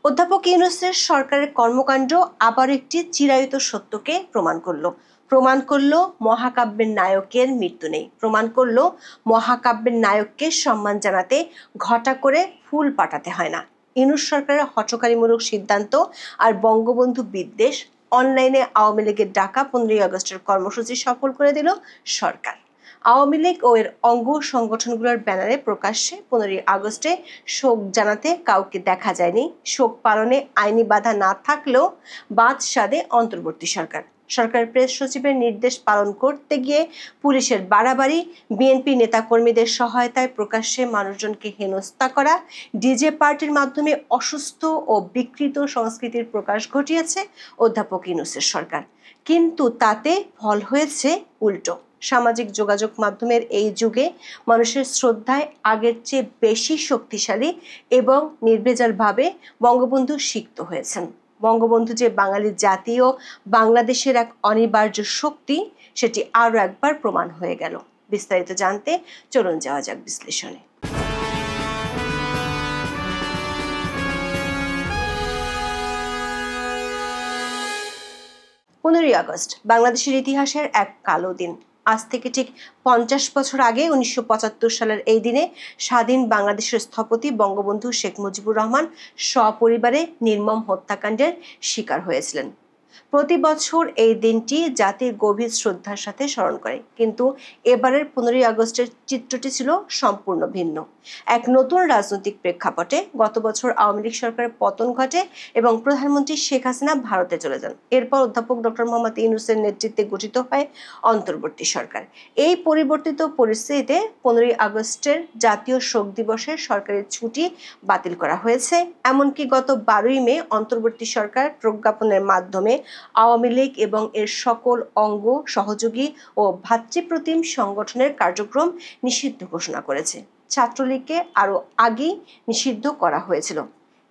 অধ্যাপক ইউনূসের সরকারের কর্মকাণ্ড আবার একটি চিরায়ত সত্যকে প্রমাণ করলো মহাকাব্যের নায়কের মৃত্যু নেই। প্রমাণ করলো মহাকাব্যের নায়ককে সম্মান জানাতে ঘটা করে ফুল পাঠাতে হয় না। ইউনূস সরকারের হঠকারীমূলক সিদ্ধান্ত আর বঙ্গবন্ধু বিদ্বেষ অনলাইনে আওয়ামী লীগের ডাকা 15ই আগস্টের কর্মসূচি সফল করে দিল সরকার। আওয়ামী লীগ ও এর অঙ্গ সংগঠনগুলোর ব্যানারে প্রকাশ্যে 15ই আগস্টে শোক জানাতে কাউকে দেখা যায়নি। শোক পালনে আইনি বাধা না থাকলেও বাদ সাধে অন্তর্বর্তী সরকার। সরকার প্রেস সচিবের নির্দেশ পালন করতে গিয়ে পুলিশের বাড়াবাড়ি, বিএনপি নেতাকর্মীদের সহায়তায় প্রকাশ্যে মানুষজনকে হেনস্থা করা, ডিজে পার্টির মাধ্যমে অসুস্থ ও বিকৃত সংস্কৃতির প্রকাশ ঘটিয়েছে অধ্যাপক ইউনূসের সরকার। কিন্তু তাতে ফল হয়েছে উল্টো। সামাজিক যোগাযোগ মাধ্যমের এই যুগে মানুষের শ্রদ্ধায় আগের চেয়ে বেশি শক্তিশালী এবং নির্ভেজালভাবে বঙ্গবন্ধু সিক্ত হয়েছেন। বঙ্গবন্ধু যে বাঙালি জাতি ও বাংলাদেশের এক অনিবার্য শক্তি, সেটি আরও একবার প্রমাণ হয়ে গেল। বিস্তারিত জানতে চলুন যাওয়া যাক বিশ্লেষণে। 15ই আগস্ট বাংলাদেশের ইতিহাসের এক কালো দিন। আজ থেকে ঠিক 50 বছর আগে 1975 সালের এই দিনে স্বাধীন বাংলাদেশের স্থপতি বঙ্গবন্ধু শেখ মুজিবুর রহমান সপরিবারে নির্মম হত্যাকাণ্ডের শিকার হয়েছিলেন। প্রতি বছর এই দিনটি জাতির গভীর শ্রদ্ধার সাথে স্মরণ করে, কিন্তু এবারের 15ই আগস্টের চিত্রটি ছিল সম্পূর্ণ ভিন্ন। এক নতুন রাজনৈতিক প্রেক্ষাপটে গত বছর আওয়ামী লীগ সরকারের পতন ঘটে এবং প্রধানমন্ত্রী শেখ হাসিনা ভারতে চলে যান। এরপর অধ্যাপক ডক্টর মোহাম্মদ ইউনূসের নেতৃত্বে গঠিত হয় অন্তর্বর্তী সরকার। এই পরিবর্তিত পরিস্থিতিতে 15ই আগস্টের জাতীয় শোক দিবসের সরকারি ছুটি বাতিল করা হয়েছে। এমনকি গত 12ই মে অন্তর্বর্তী সরকার প্রজ্ঞাপনের মাধ্যমে আওয়ামী লীগ এবং এর সকল অঙ্গ, সহযোগী ও ভ্রাতৃপ্রতিম সংগঠনের কার্যক্রম নিষিদ্ধ ঘোষণা করেছে। ছাত্রলীগকে আরও আগেই নিষিদ্ধ করা হয়েছিল।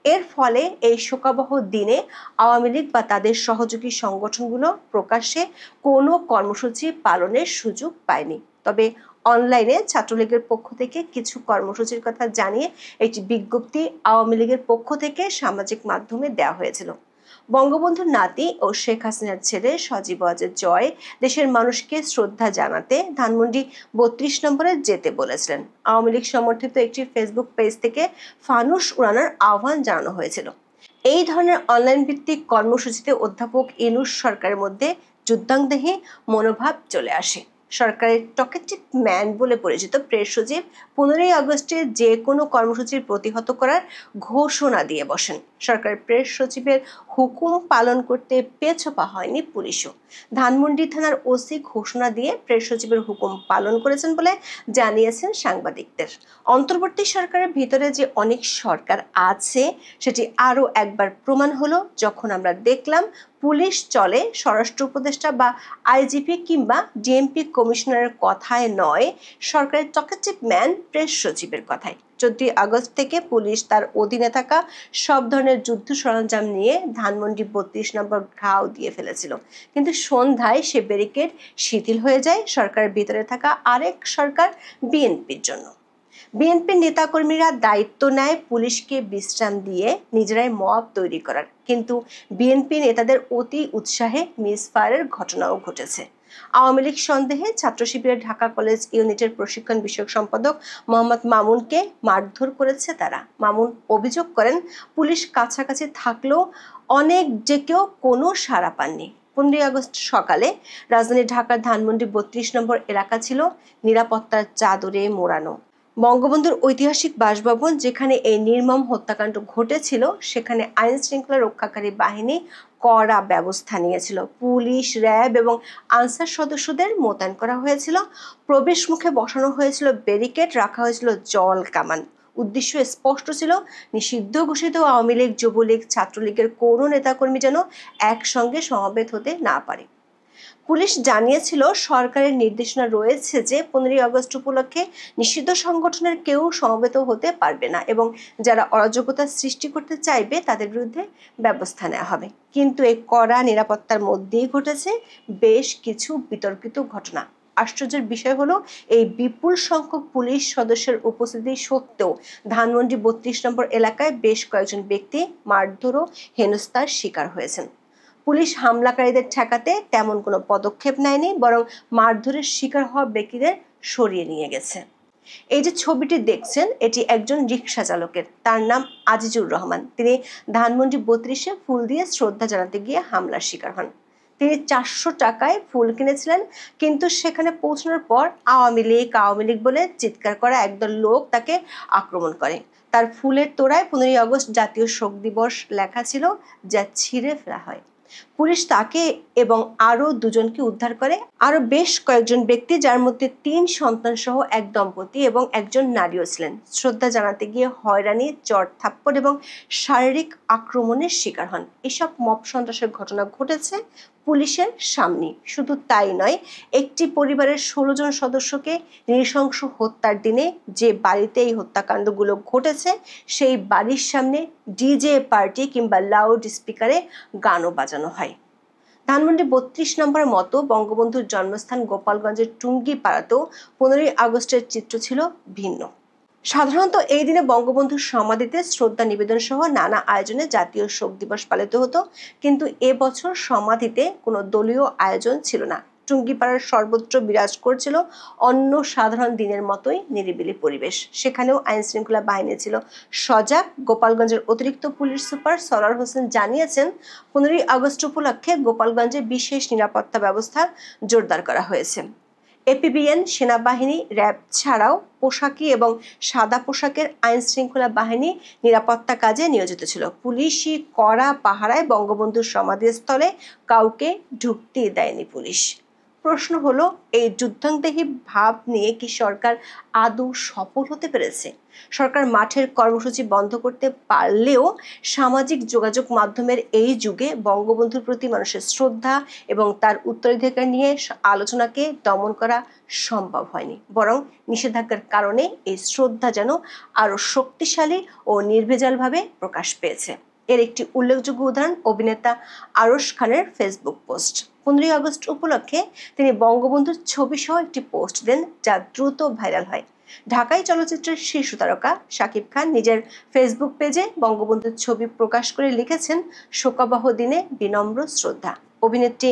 এর ফলে এই শোকাবহ দিনে আওয়ামী লীগ বা তাদের সহযোগী সংগঠনগুলো প্রকাশ্যে কোনো কর্মসূচি পালনের সুযোগ পায়নি। তবে অনলাইনে ছাত্রলীগের পক্ষ থেকে কিছু কর্মসূচির কথা জানিয়ে একটি বিজ্ঞপ্তি আওয়ামী লীগের পক্ষ থেকে সামাজিক মাধ্যমে দেওয়া হয়েছিল। বঙ্গবন্ধুর নাতি ও শেখ হাসিনার ছেলে সজীব ওয়াজেদ জয় দেশের মানুষকে শ্রদ্ধা জানাতে ধানমন্ডি 32 নম্বরে যেতে বলেছিলেন। আওয়ামী লীগ সমর্থিত একটি ফেসবুক পেজ থেকে ফানুস উড়ানোর আহ্বান জানানো হয়েছিল। এই ধরনের অনলাইন ভিত্তিক কর্মসূচিতে অধ্যাপক ইউনূস সরকারের মধ্যে যুদ্ধাংদেহী মনোভাব চলে আসে। সরকারের টকেটিভ ম্যান বলে পরিচিত প্রেস সচিব 15ই আগস্টে যে কোনো কর্মসূচির প্রতিহত করার ঘোষণা দিয়ে বসেন। সরকারের প্রেস সচিবের হুকুম পালন করতে পেছপা হয়নি পুলিশও। ধানমন্ডি থানার ওসি ঘোষণা দিয়ে প্রেস সচিবের হুকুম পালন করেছেন বলে জানিয়েছেন সাংবাদিকদের। অন্তর্বর্তী সরকারের ভিতরে যে অনেক সরকার আছে সেটি আরও একবার প্রমাণ হলো যখন আমরা দেখলাম পুলিশ চলে স্বরাষ্ট্র উপদেষ্টা বা আইজিপি কিংবা ডিএমপি কমিশনারের কথায় নয়, সরকারের টকেটিভ ম্যান প্রেস সচিবের কথায়। 14ই আগস্ট থেকে পুলিশ তার অধীনে থাকা সব ধরনের যুদ্ধ সরঞ্জাম নিয়ে ধানমন্ডি 32 নম্বর ঘাও দিয়ে ফেলেছিল, কিন্তু সন্ধ্যায় সে ব্যারিকেড শিথিল হয়ে যায় সরকারের ভিতরে থাকা আরেক সরকার বিএনপির জন্য। বিএনপির নেতাকর্মীরা দায়িত্ব নেয় পুলিশকে বিশ্রাম দিয়ে নিজেরাই মব তৈরি করার, কিন্তু বিএনপি নেতাদের অতি উৎসাহে মিসফায়ারের ঘটনাও ঘটেছে। আওয়ামী লীগ সন্দেহে ছাত্র শিবিরের ঢাকা কলেজ ইউনিটের প্রশিক্ষণ বিষয়ক সম্পাদক মোহাম্মদ মামুনকে মারধর করেছে তারা। মামুন অভিযোগ করেন পুলিশ কাছাকাছি থাকলেও অনেক ডেকেও কোনো সাড়া পাননি। 15ই আগস্ট সকালে রাজধানী ঢাকার ধানমন্ডি 32 নম্বর এলাকা ছিল নিরাপত্তার চাদরে মোড়ানো। বঙ্গবন্ধুর ঐতিহাসিক বাসভবন যেখানে এই নির্মম হত্যাকাণ্ড ঘটেছিল সেখানে আইন শৃঙ্খলা রক্ষাকারী বাহিনী কড়া ব্যবস্থা নিয়েছিল। পুলিশ, র্যাব এবং আনসার সদস্যদের মোতায়েন করা হয়েছিল। প্রবেশ মুখে বসানো হয়েছিল ব্যারিকেড, রাখা হয়েছিল জল কামান। উদ্দেশ্য স্পষ্ট ছিল, নিষিদ্ধ ঘোষিত আওয়ামী লীগ, যুবলীগ, ছাত্রলীগের কোনো নেতাকর্মী যেন একসঙ্গে সমবেত হতে না পারে। পুলিশ জানিয়েছিল সরকারের নির্দেশনা রয়েছে যে 15ই আগস্ট উপলক্ষে নিষিদ্ধ সংগঠনের কেউ সমবেত হতে পারবে না এবং যারা অরাজকতা সৃষ্টি করতে চাইবে তাদের বিরুদ্ধে ব্যবস্থা নেওয়া হবে। কিন্তু এই কড়া নিরাপত্তার মধ্যেই ঘটেছে বেশ কিছু বিতর্কিত ঘটনা। আশ্চর্যের বিষয় হলো এই বিপুল সংখ্যক পুলিশ সদস্যের উপস্থিতি সত্ত্বেও ধানমন্ডি ৩২ নম্বর এলাকায় বেশ কয়েকজন ব্যক্তি মারধর ও হেনস্থার শিকার হয়েছেন। পুলিশ হামলাকারীদের ঠেকাতে তেমন কোনো পদক্ষেপ নেয়নি, বরং মারধরের শিকার হওয়া ব্যক্তিদের সরিয়ে নিয়ে গেছে। এই যে ছবিটি দেখছেন, এটি একজন রিকশা চালকের। তার নাম আজিজুর রহমান। তিনি ধানমন্ডি ৩২-এ ফুল দিয়ে শ্রদ্ধা জানাতে গিয়ে হামলার শিকার হন। তিনি ৪০০ টাকায় ফুল কিনেছিলেন, কিন্তু সেখানে পৌঁছানোর পর আওয়ামী লীগ বলে চিৎকার করা একদল লোক তাকে আক্রমণ করে। তার ফুলের তোড়ায় ১৫ই আগস্ট জাতীয় শোক দিবস লেখা ছিল, যা ছিঁড়ে ফেলা হয়। পুলিশ তাকে এবং আরো দুজনকে উদ্ধার করে। আরো বেশ কয়েকজন ব্যক্তি, যার মধ্যে ৩ সন্তান সহ এক দম্পতি এবং একজন নারীও ছিলেন, শ্রদ্ধা জানাতে গিয়ে হয়রানি, চড় থাপ্পড় এবং শারীরিক আক্রমণের শিকার হন। এসব মব সন্ত্রাসের ঘটনা ঘটেছে পুলিশের সামনে। শুধু তাই নয়, একটি পরিবারের ১৬ জন সদস্যকে নৃশংস হত্যার দিনে যে বাড়িতে এই হত্যাকাণ্ডগুলো ঘটেছে, সেই বাড়ির সামনে ডিজে পার্টি কিংবা লাউড স্পিকারে গানও বাজানো হয়। ধানমন্ডি ৩২ নম্বরের মতো বঙ্গবন্ধুর জন্মস্থান গোপালগঞ্জের টুঙ্গিপাড়াতেও ১৫ই আগস্টের চিত্র ছিল ভিন্ন। সাধারণত এই দিনে বঙ্গবন্ধুর সমাধিতে শ্রদ্ধা নিবেদন সহ নানা আয়োজনে জাতীয় শোক দিবস পালিত হতো, কিন্তু এবছর সমাধিতে কোনো দলীয় আয়োজন ছিল না। টুঙ্গিপাড়ার সর্বত্র বিরাজ করছিল অন্য সাধারণ দিনের মতোই নিরিবিলি পরিবেশ। সেখানেও আইন শৃঙ্খলা বাহিনী ছিল সজাগ। গোপালগঞ্জের অতিরিক্ত পুলিশ সুপার সরার হোসেন জানিয়েছেন, ১৫ই আগস্ট উপলক্ষে গোপালগঞ্জে বিশেষ নিরাপত্তা ব্যবস্থা জোরদার করা হয়েছে। এপিবিএন, সেনাবাহিনী, র্যাব ছাড়াও পোশাকি এবং সাদা পোশাকের আইন শৃঙ্খলা বাহিনী নিরাপত্তা কাজে নিয়োজিত ছিল। পুলিশি কড়া পাহারায় বঙ্গবন্ধুর সমাধিস্থলে কাউকে ঢুকতে দেয়নি পুলিশ। প্রশ্ন হলো, এই যুদ্ধাংদেহী ভাব নিয়ে কি সরকার আদৌ সফল হতে পেরেছে? সরকার মাঠের কর্মসূচি বন্ধ করতে পারলেও সামাজিক যোগাযোগ মাধ্যমের এই যুগে বঙ্গবন্ধুর প্রতি মানুষের শ্রদ্ধা এবং তার উত্তরাধিকার নিয়ে আলোচনাকে দমন করা সম্ভব হয়নি। বরং নিষেধাজ্ঞার কারণে এই শ্রদ্ধা যেন আরো শক্তিশালী ও নির্ভেজালভাবে প্রকাশ পেয়েছে। এর একটি উল্লেখযোগ্য উদাহরণ অভিনেতা আরশ খানের ফেসবুক পোস্ট। ১৫ই আগস্ট উপলক্ষে তিনি বঙ্গবন্ধুর ছবি সহ একটি পোস্ট দেন, যা দ্রুত ভাইরাল হয়। ঢাকাই চলচ্চিত্রের শীর্ষ তারকা শাকিব খান নিজের ফেসবুক পেজে বঙ্গবন্ধুর ছবি প্রকাশ করে লিখেছেন, শোকাবহ দিনে বিনম্র শ্রদ্ধা। অভিনেত্রী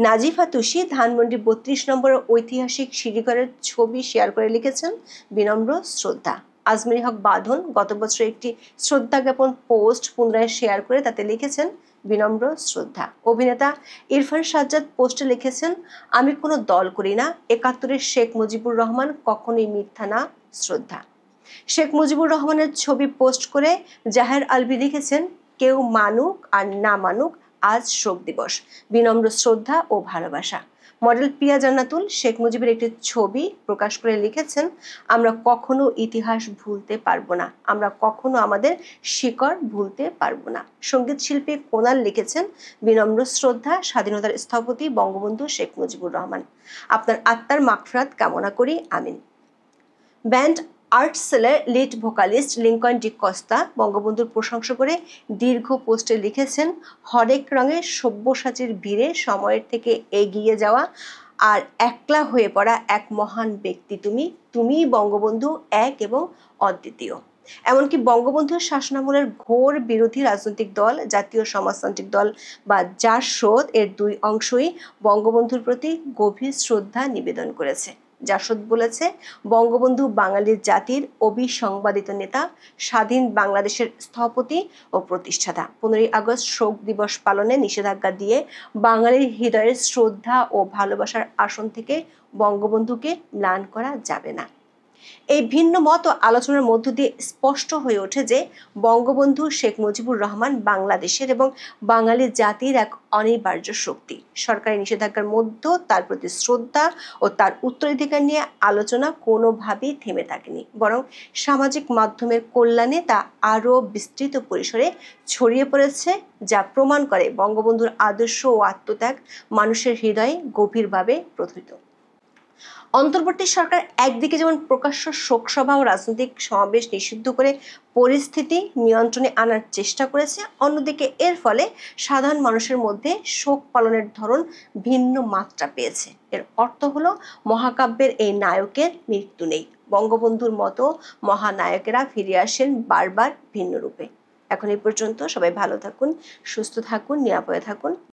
নাজিফা তুষি ধানমন্ডি ৩২ নম্বরের ঐতিহাসিক সিঁড়িঘরের ছবি শেয়ার করে লিখেছেন, বিনম্র শ্রদ্ধা। আজমেরি হক বাঁধন গত বছর একটি শ্রদ্ধা জ্ঞাপন পোস্ট পুনরায় শেয়ার করে তাতে লিখেছেন, বিনম্র শ্রদ্ধা। অভিনেতা ইরফান সাজ্জাদ পোস্টে লিখেছেন, আমি কোনো দল করি না, ৭১-এর শেখ মুজিবুর রহমান কখনোই মিথ্যা না, শ্রদ্ধা। শেখ মুজিবুর রহমানের ছবি পোস্ট করে জাহের আলভী লিখেছেন, কেউ মানুক আর না মানুক, আজ শোক দিবস, বিনম্র শ্রদ্ধা ও ভালোবাসা। মডেল পিয়া জান্নাতুল শেখ মুজিবের একটি ছবি প্রকাশ করে লিখেছেন, আমরা কখনো ইতিহাস ভুলতে পারবো না, আমরা কখনো আমাদের শিকড় ভুলতে পারবো না। সঙ্গীত শিল্পী কোনাল লিখেছেন, বিনম্র শ্রদ্ধা স্বাধীনতার স্থপতি বঙ্গবন্ধু শেখ মুজিবুর রহমান, আপনার আত্মার মাগফিরাত কামনা করি, আমিন। ব্যান্ড আর্টসেলের lead vocalist Lincoln D'Costa বঙ্গবন্ধুর প্রশংসা করে দীর্ঘ পোস্টে লিখেছেন, হরেক রঙের সব্যসাচীর ভিড়ে সময়ের থেকে এগিয়ে যাওয়া আর একলা হয়ে পড়া এক মহান ব্যক্তি তুমি বঙ্গবন্ধু এক এবং অদ্বিতীয়। এমনকি বঙ্গবন্ধুর শাসনামলের ঘোর বিরোধী রাজনৈতিক দল জাতীয় সমাজতান্ত্রিক দল বা জাসদ এর ২ অংশই বঙ্গবন্ধুর প্রতি গভীর শ্রদ্ধা নিবেদন করেছে। জাসদ বলেছে, বঙ্গবন্ধু বাঙালি জাতির অবিসংবাদিত নেতা, স্বাধীন বাংলাদেশের স্থপতি ও প্রতিষ্ঠাতা। ১৫ই আগস্ট শোক দিবস পালনে নিষেধাজ্ঞা দিয়ে বাঙালির হৃদয়ের শ্রদ্ধা ও ভালোবাসার আসন থেকে বঙ্গবন্ধুকে ম্লান করা যাবে না। এই ভিন্ন মত আলোচনার মধ্য দিয়ে স্পষ্ট হয়ে ওঠে যে বঙ্গবন্ধু শেখ মুজিবুর রহমান বাংলাদেশের এবং বাঙালি জাতির এক অনিবার্য শক্তি। সরকারি নিষেধাজ্ঞার মধ্যেও তার প্রতি শ্রদ্ধা ও তার উত্তরাধিকার নিয়ে আলোচনা কোনোভাবেই থেমে থাকেনি, বরং সামাজিক মাধ্যমের কল্যাণে তা আরও বিস্তৃত পরিসরে ছড়িয়ে পড়েছে, যা প্রমাণ করে বঙ্গবন্ধুর আদর্শ ও আত্মত্যাগ মানুষের হৃদয়ে গভীরভাবে প্রথিত। অন্তর্বর্তী সরকার একদিকে যেমন প্রকাশ্য শোকসভা ও রাজনৈতিক সমাবেশ নিষিদ্ধ করে পরিস্থিতি নিয়ন্ত্রণে আনার চেষ্টা করেছে, অন্যদিকে এর ফলে সাধারণ মানুষের মধ্যে শোক পালনের ধরন ভিন্ন মাত্রা পেয়েছে। এর অর্থ হলো মহাকাব্যের এই নায়কের মৃত্যু নেই। বঙ্গবন্ধুর মতো মহানায়কেরা ফিরে আসেন বারবার ভিন্ন রূপে। এখন এই পর্যন্ত। সবাই ভালো থাকুন, সুস্থ থাকুন, নিরাপদে থাকুন।